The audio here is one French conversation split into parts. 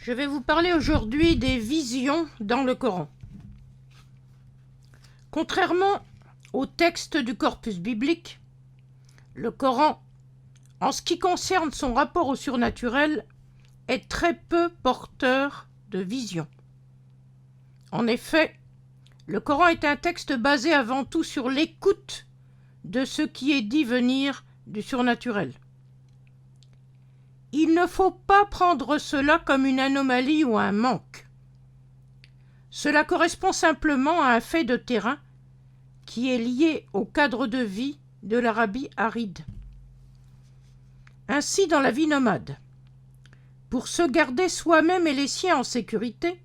Je vais vous parler aujourd'hui des visions dans le Coran. Contrairement au texte du corpus biblique, le Coran, en ce qui concerne son rapport au surnaturel, est très peu porteur de visions. En effet, le Coran est un texte basé avant tout sur l'écoute de ce qui est dit venir du surnaturel. Il ne faut pas prendre cela comme une anomalie ou un manque. Cela correspond simplement à un fait de terrain qui est lié au cadre de vie de l'Arabie aride. Ainsi, dans la vie nomade, pour se garder soi-même et les siens en sécurité,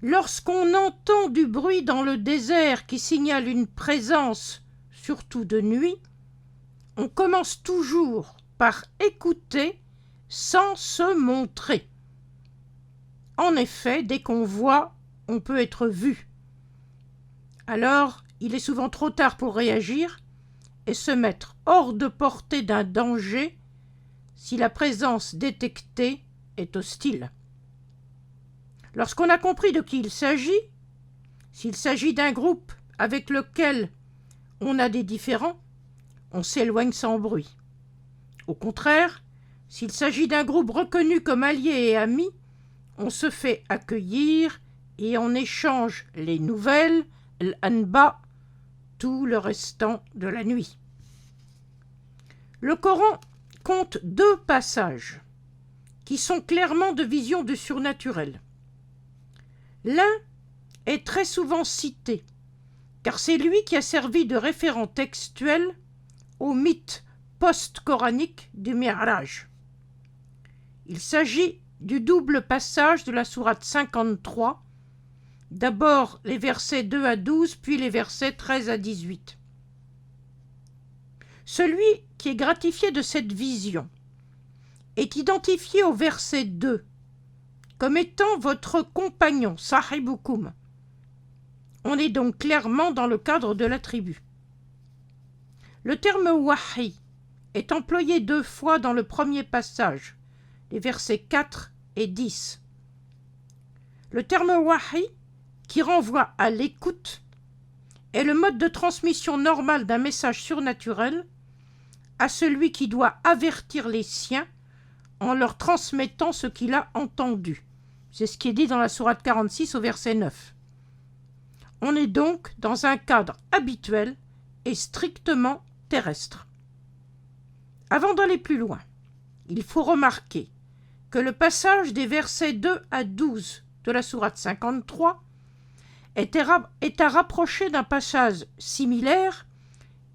lorsqu'on entend du bruit dans le désert qui signale une présence, surtout de nuit, on commence toujours par écouter sans se montrer. En effet, dès qu'on voit, on peut être vu. Alors, il est souvent trop tard pour réagir et se mettre hors de portée d'un danger si la présence détectée est hostile. Lorsqu'on a compris de qui il s'agit, s'il s'agit d'un groupe avec lequel on a des différends, on s'éloigne sans bruit. Au contraire, s'il s'agit d'un groupe reconnu comme allié et ami, on se fait accueillir et on échange les nouvelles, l'anba, tout le restant de la nuit. Le Coran compte 2 passages qui sont clairement de vision du surnaturel. L'un est très souvent cité, car c'est lui qui a servi de référent textuel au mythe post-coranique du Mi'raj. Il s'agit du double passage de la sourate 53, d'abord les versets 2 à 12, puis les versets 13 à 18. Celui qui est gratifié de cette vision est identifié au verset 2 comme étant votre compagnon, sahibukum. On est donc clairement dans le cadre de la tribu. Le terme wahi est employé 2 fois dans le premier passage, les versets 4 et 10. Le terme wahi, qui renvoie à l'écoute, est le mode de transmission normal d'un message surnaturel à celui qui doit avertir les siens en leur transmettant ce qu'il a entendu. C'est ce qui est dit dans la sourate 46 au verset 9. On est donc dans un cadre habituel et strictement terrestre. Avant d'aller plus loin, il faut remarquer que le passage des versets 2 à 12 de la sourate 53 est à rapprocher d'un passage similaire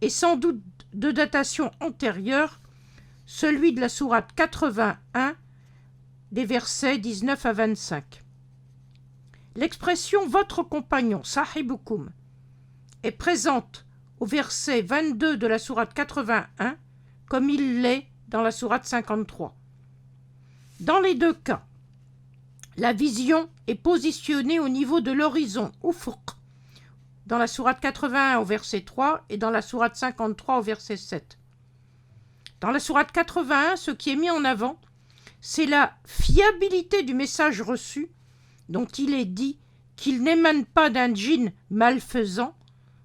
et sans doute de datation antérieure, celui de la sourate 81 des versets 19 à 25. L'expression « votre compagnon, sahibukum » est présente au verset 22 de la sourate 81 comme il l'est dans la sourate 53. Dans les 2 cas, la vision est positionnée au niveau de l'horizon, ufuq, dans la sourate 81 au verset 3 et dans la sourate 53 au verset 7. Dans la sourate 81, ce qui est mis en avant, c'est la fiabilité du message reçu, dont il est dit qu'il n'émane pas d'un djinn malfaisant,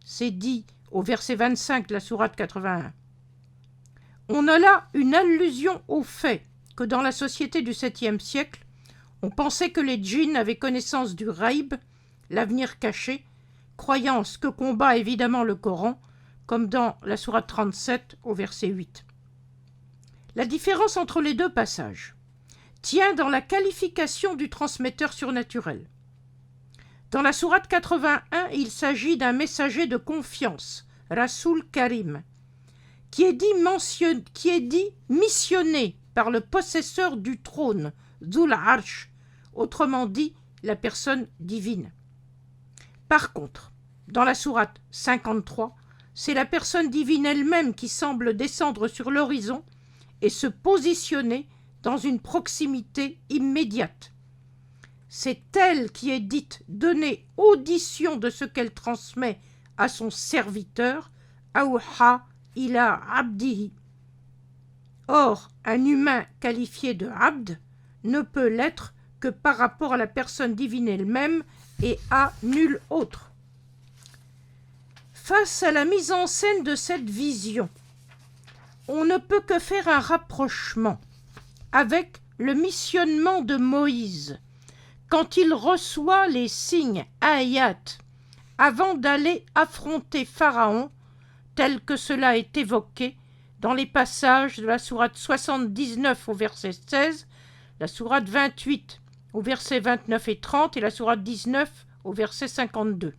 c'est dit au verset 25 de la sourate 81. On a là une allusion au fait que dans la société du 7e siècle, on pensait que les djinns avaient connaissance du ghaib, l'avenir caché, croyance que combat évidemment le Coran, comme dans la sourate 37 au verset 8. La différence entre les 2 passages tient dans la qualification du transmetteur surnaturel. Dans la sourate 81, il s'agit d'un messager de confiance, Rasoul Karim, qui est dit missionné par le possesseur du trône, Dhul Arsh, autrement dit la personne divine. Par contre, dans la sourate 53, c'est la personne divine elle-même qui semble descendre sur l'horizon et se positionner dans une proximité immédiate. C'est elle qui est dite donner audition de ce qu'elle transmet à son serviteur, Awha ila abdihi. Or, un humain qualifié de abd ne peut l'être que par rapport à la personne divine elle-même et à nul autre. Face à la mise en scène de cette vision, on ne peut que faire un rapprochement avec le missionnement de Moïse, quand il reçoit les signes ayat avant d'aller affronter Pharaon, tel que cela est évoqué dans les passages de la sourate 79 au verset 16, la sourate 28 au verset 29 et 30 et la sourate 19 au verset 52.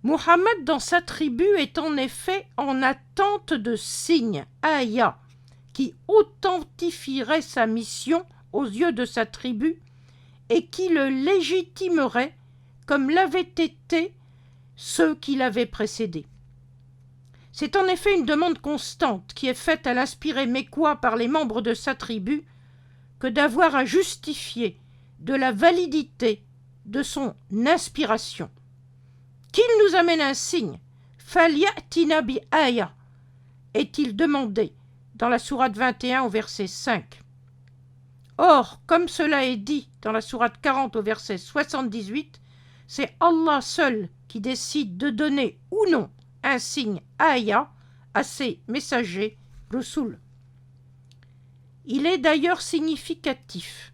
Muhammad dans sa tribu est en effet en attente de signes, ayat, qui authentifieraient sa mission aux yeux de sa tribu et qui le légitimeraient comme l'avaient été ceux qui l'avaient précédé. C'est en effet une demande constante qui est faite à l'inspiré mécois par les membres de sa tribu que d'avoir à justifier de la validité de son inspiration. Qu'il nous amène un signe, falyatina bi aya, est-il demandé dans la sourate 21 au verset 5. Or, comme cela est dit dans la sourate 40 au verset 78, c'est Allah seul qui décide de donner ou non un signe aya à ses messagers, Rusul. Il est d'ailleurs significatif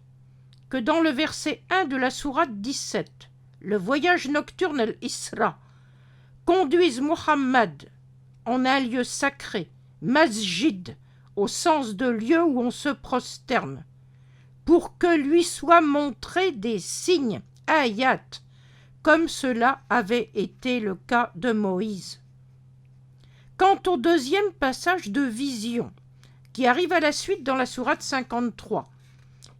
que dans le verset 1 de la sourate 17, le voyage nocturne al-Isra conduise Muhammad en un lieu sacré, masjid, au sens de lieu où on se prosterne, pour que lui soient montrés des signes, ayat, comme cela avait été le cas de Moïse. Quant au deuxième passage de vision, qui arrive à la suite dans la sourate 53,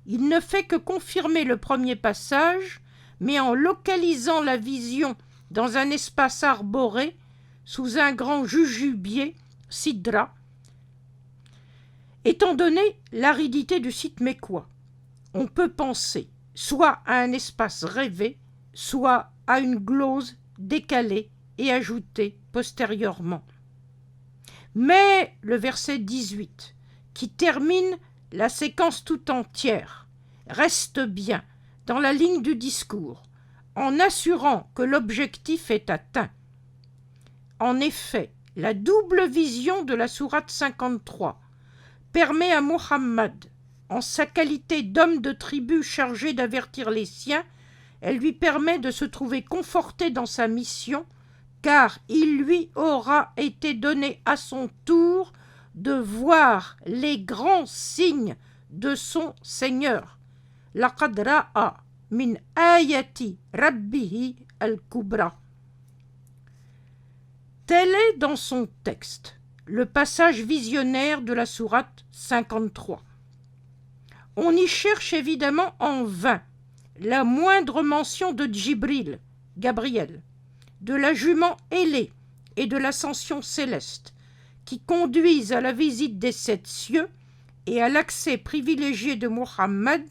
il ne fait que confirmer le premier passage, mais en localisant la vision dans un espace arboré, sous un grand jujubier, sidra, étant donné l'aridité du site mécois. On peut penser soit à un espace rêvé, soit à une glose décalée et ajoutée postérieurement. Mais le verset 18, qui termine la séquence tout entière, reste bien dans la ligne du discours, en assurant que l'objectif est atteint. En effet, la double vision de la sourate 53 permet à Muhammad, en sa qualité d'homme de tribu chargé d'avertir les siens, elle lui permet de se trouver conforté dans sa mission, car il lui aura été donné à son tour de voir les grands signes de son Seigneur. Laqad ra'a min ayati rabbihi al-kubra. Tel est dans son texte le passage visionnaire de la sourate 53. On y cherche évidemment en vain la moindre mention de Djibril, Gabriel, de la jument ailée et de l'ascension céleste, qui conduisent à la visite des 7 cieux et à l'accès privilégié de Muhammad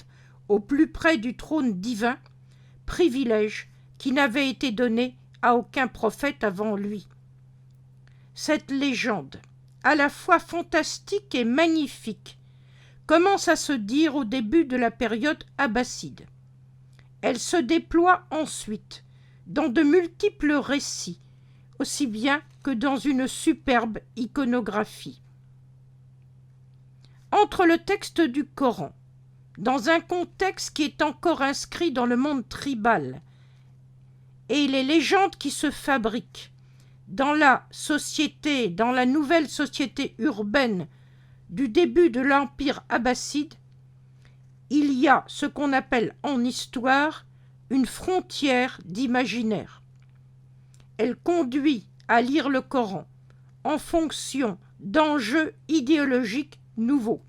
au plus près du trône divin, privilège qui n'avait été donné à aucun prophète avant lui. Cette légende, à la fois fantastique et magnifique, commence à se dire au début de la période abbasside. Elle se déploie ensuite dans de multiples récits, aussi bien que dans une superbe iconographie. Entre le texte du Coran, dans un contexte qui est encore inscrit dans le monde tribal, et les légendes qui se fabriquent dans la nouvelle société urbaine du début de l'Empire abbasside, il y a ce qu'on appelle en histoire une frontière d'imaginaire. Elle conduit à lire le Coran en fonction d'enjeux idéologiques nouveaux.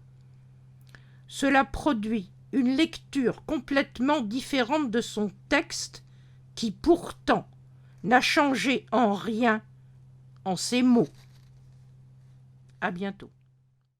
Cela produit une lecture complètement différente de son texte qui pourtant n'a changé en rien en ses mots. À bientôt.